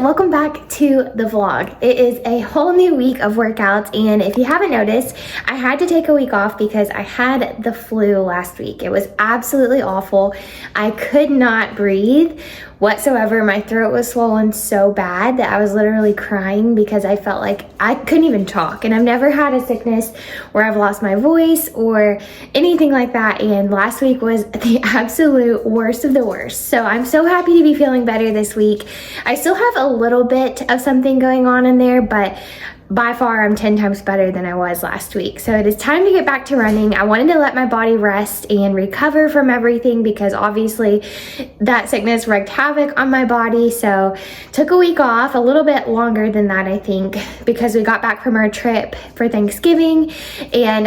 welcome back to the vlog. It is a whole new week of workouts, and if you haven't noticed, I had to take a week off because I had the flu last week. It was absolutely awful. I could not breathe whatsoever. My throat was swollen so bad that I was literally crying because I felt like I couldn't even talk. And I've never had a sickness where I've lost my voice or anything like that, and last week was the absolute worst of the worst. So I'm so happy to be feeling better this week. I still have a little bit of something going on in there, but by far I'm 10 times better than I was last week. So it is time to get back to running. I wanted to let my body rest and recover from everything because obviously that sickness wreaked havoc on my body. So took a week off, a little bit longer than that I think, because we got back from our trip for Thanksgiving, and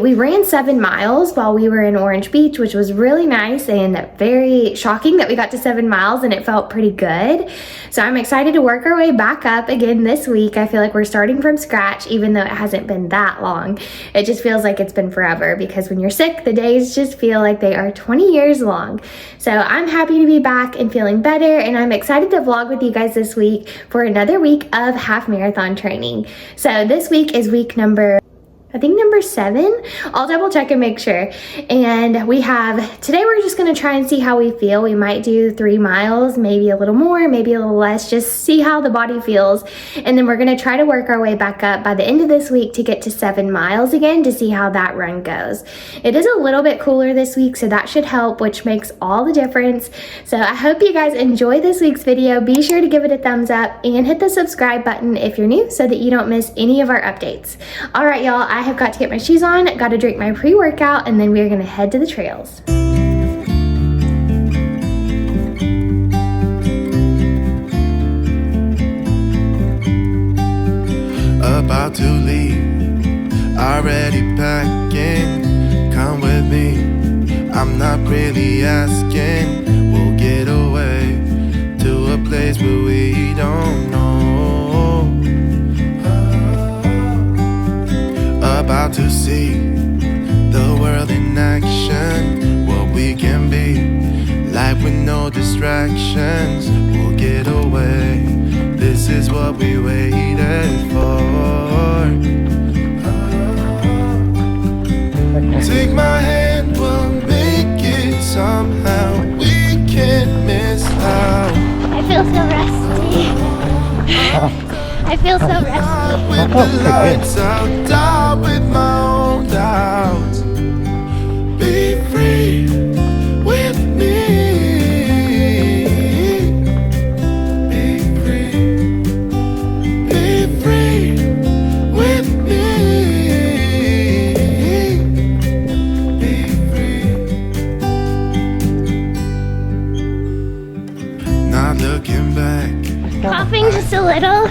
we ran 7 miles while we were in Orange Beach, which was really nice and very shocking that we got to 7 miles, and it felt pretty good. So I'm excited to work our way back up again this week. I feel like we're starting from scratch, even though it hasn't been that long. It just feels like it's been forever because when you're sick, the days just feel like they are 20 years long. So I'm happy to be back and feeling better, and I'm excited to vlog with you guys this week for another week of half marathon training. So this week is week number 7. I'll double check and make sure. And today we're just gonna try and see how we feel. We might do 3 miles, maybe a little more, maybe a little less, just see how the body feels. And then we're gonna try to work our way back up by the end of this week to get to 7 miles again to see how that run goes. It is a little bit cooler this week, so that should help, which makes all the difference. So I hope you guys enjoy this week's video. Be sure to give it a thumbs up and hit the subscribe button if you're new so that you don't miss any of our updates. All right, y'all, I have got to get my shoes on, got to drink my pre-workout, and then we're gonna head to the trails. About to leave, already packing, come with me, I'm not really asking, we'll get away to a place where we don't know. About to see the world in action, what we can be, life with no distractions, we'll get away, this is what we waited for. Take my hand, we'll make it somehow, we can't miss out. I feel so rusty. I feel so rusty. With the lights out, die with my own doubts. Be free with me. Be free. Be free with me. Be free. Not looking back. Coughing just a little,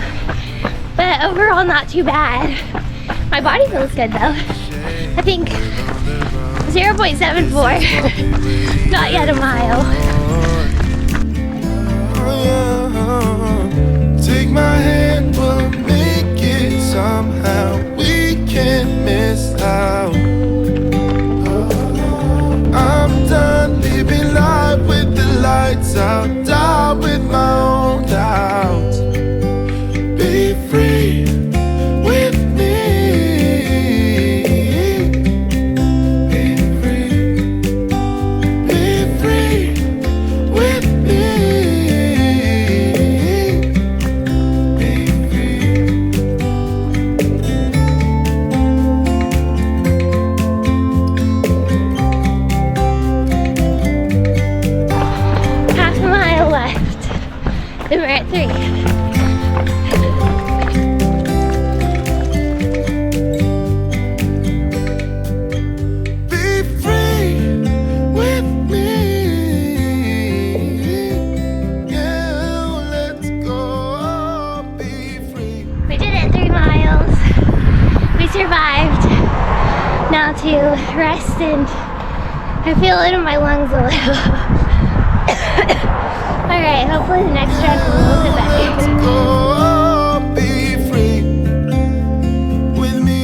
but overall not too bad. My body feels good though. I think 0.74, not yet a mile. Take my hand, we'll make it somehow, we can't miss out. I'm done living life with the lights out, die with my own doubts. Be free with me. Be free. Be free with me. Be free. Half a mile left. Then we're at 3. Survived. Now to rest, and I feel it in my lungs a little. Alright, hopefully the next run will be a little bit better. Be free with me.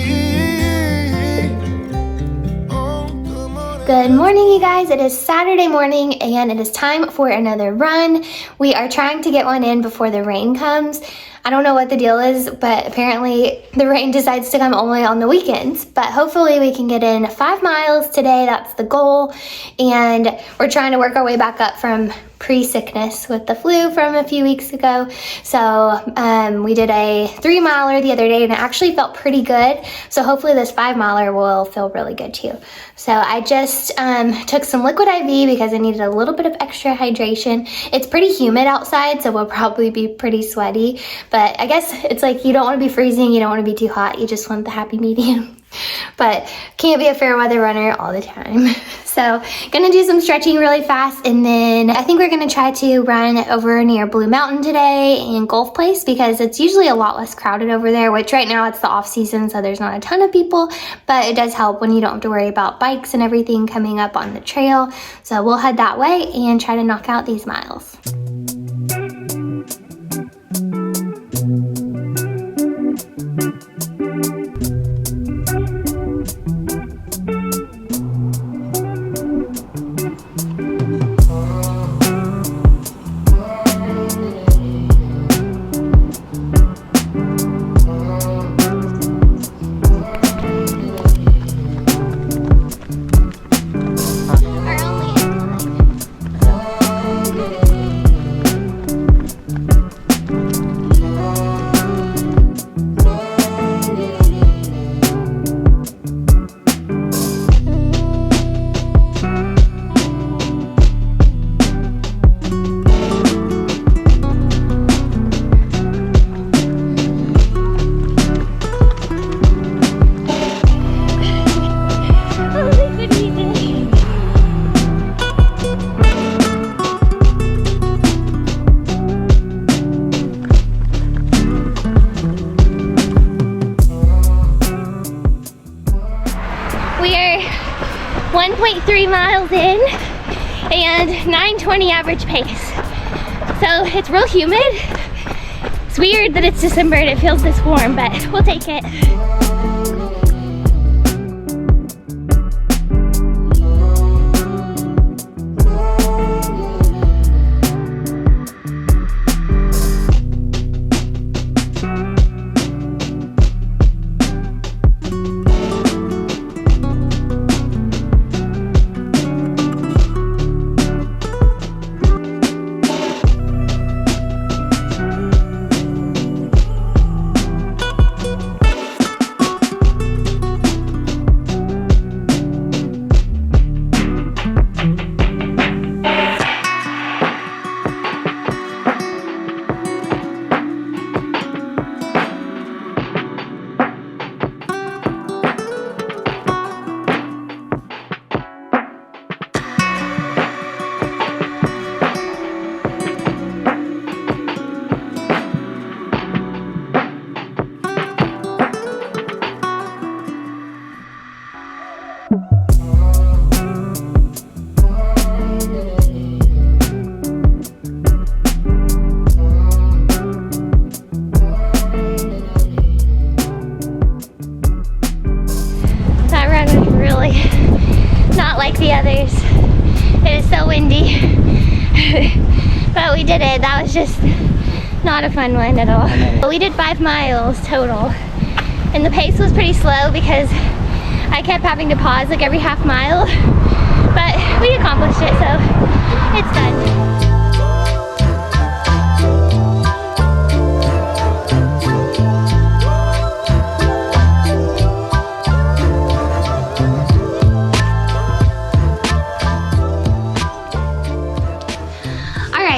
Good morning, you guys. It is Saturday morning and it is time for another run. We are trying to get one in before the rain comes. I don't know what the deal is, but apparently the rain decides to come only on the weekends. But hopefully we can get in 5 miles today. That's the goal. And we're trying to work our way back up from pre-sickness with the flu from a few weeks ago. So we did a 3 miler the other day and it actually felt pretty good. So hopefully this 5 miler will feel really good too. So I just took some liquid IV because I needed a little bit of extra hydration. It's pretty humid outside, so we'll probably be pretty sweaty. But I guess it's like you don't want to be freezing, you don't want to be too hot, you just want the happy medium. But can't be a fair weather runner all the time. So gonna do some stretching really fast, and then I think we're gonna try to run over near Blue Mountain today and Gulf Place because it's usually a lot less crowded over there, which right now it's the off season, so there's not a ton of people, but it does help when you don't have to worry about bikes and everything coming up on the trail. So we'll head that way and try to knock out these miles. We are 1.3 miles in and 9:20 average pace. So it's real humid. It's weird that it's December and it feels this warm, but we'll take it. The others. It is so windy. But we did it. That was just not a fun one at all. We did 5 miles total. And the pace was pretty slow because I kept having to pause like every half mile. But we accomplished it, so it's done.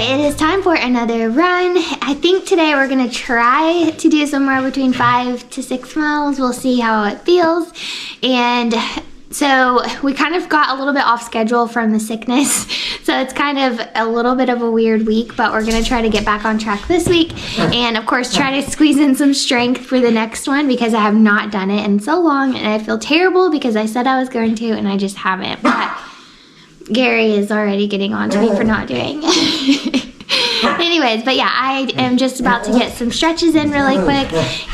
It is time for another run. I think today we're gonna try to do somewhere between 5 to 6 miles. We'll see how it feels. And so we kind of got a little bit off schedule from the sickness. So it's kind of a little bit of a weird week, but we're gonna try to get back on track this week. And of course, try to squeeze in some strength for the next one because I have not done it in so long. And I feel terrible because I said I was going to and I just haven't. But Gary is already getting on to me for not doing it. Anyways, but yeah, I am just about to get some stretches in really quick,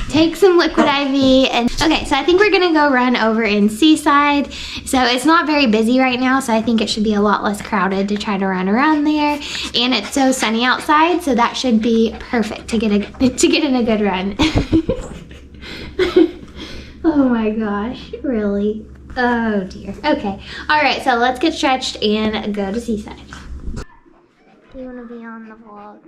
take some liquid IV, and okay, so I think we're gonna go run over in Seaside. So it's not very busy right now, so I think it should be a lot less crowded to try to run around there. And it's so sunny outside, so that should be perfect to get in a good run. Oh my gosh, really? Oh dear. Okay, all right, so let's get stretched and go to Seaside. You want to be on the vlog?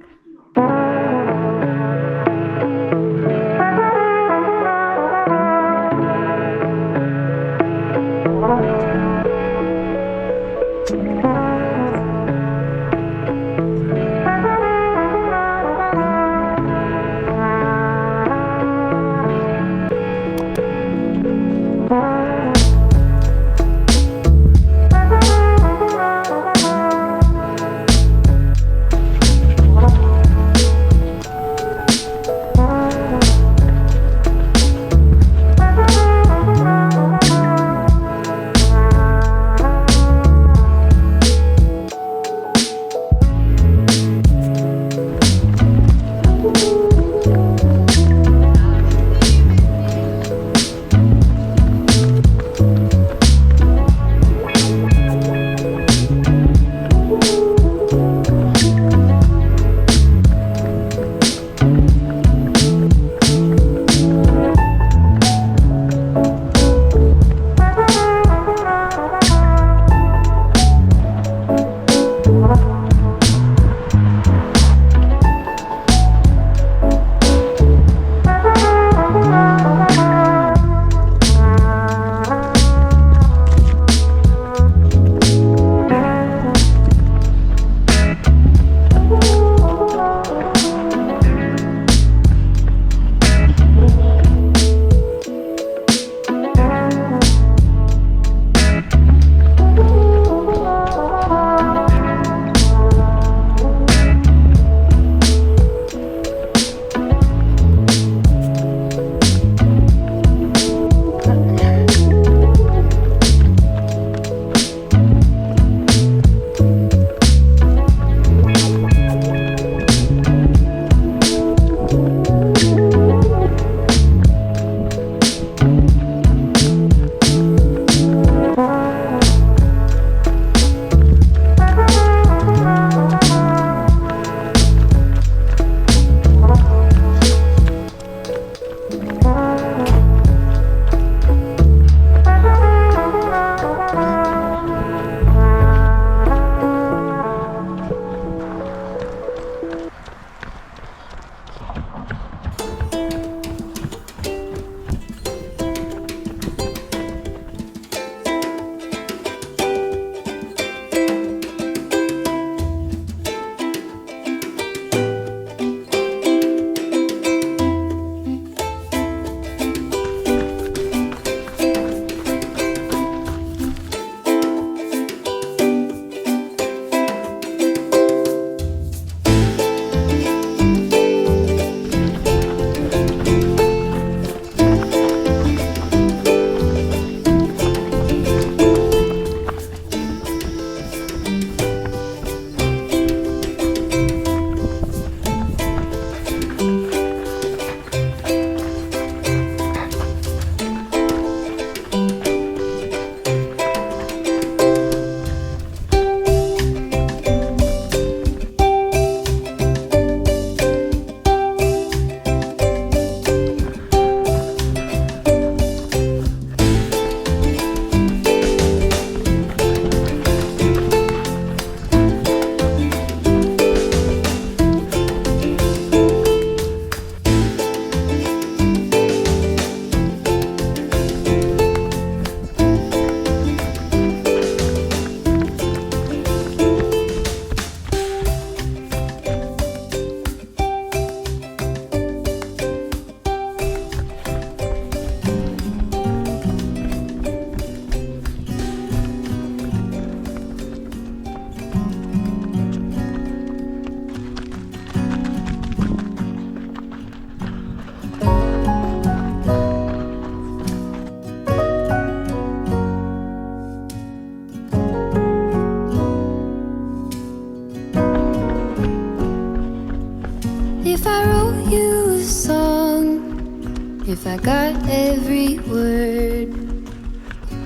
If I got every word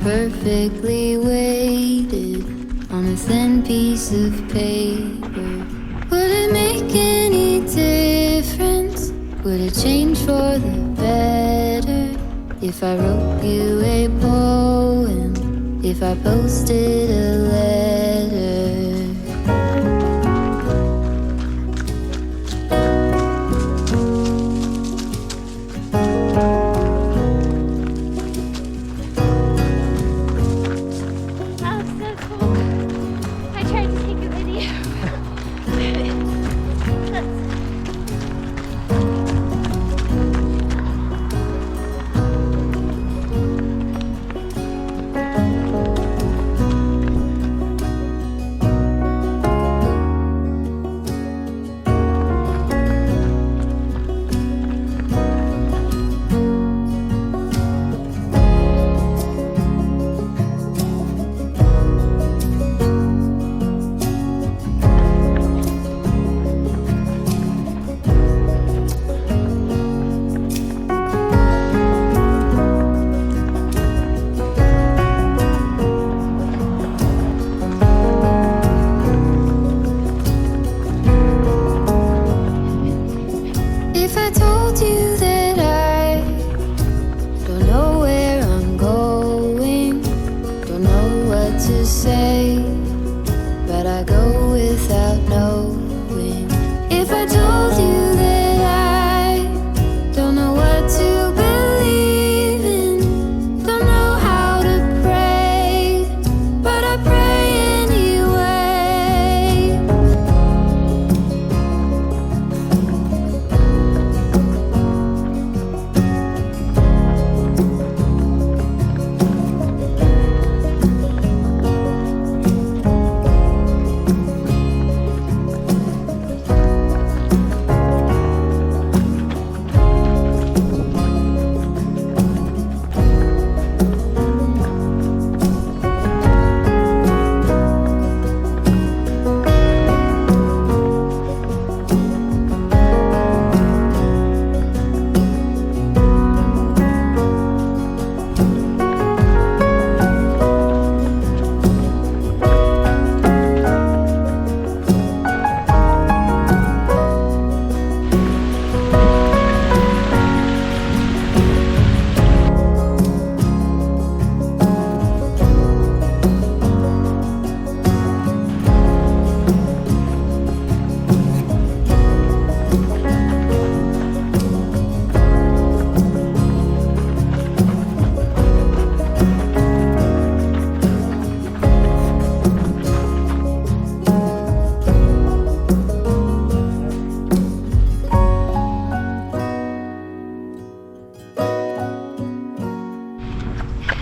perfectly weighted on a thin piece of paper, would it make any difference? Would it change for the better if I wrote you a poem, if I posted a letter?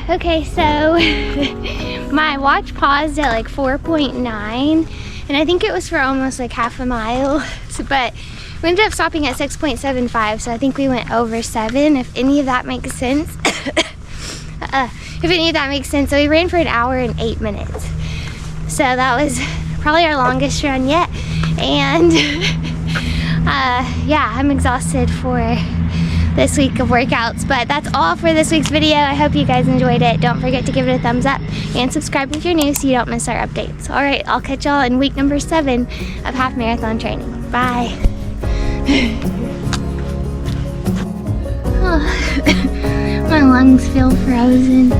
Okay, so my watch paused at like 4.9 and I think it was for almost like half a mile, but we ended up stopping at 6.75, so I think we went over 7, if any of that makes sense. If any of that makes sense. So we ran for an hour and 8 minutes. So that was probably our longest run yet. And yeah, I'm exhausted for this week of workouts, but that's all for this week's video. I hope you guys enjoyed it. Don't forget to give it a thumbs up and subscribe if you're new so you don't miss our updates. All right, I'll catch y'all in week number 7 of half marathon training. Bye. Oh, my lungs feel frozen.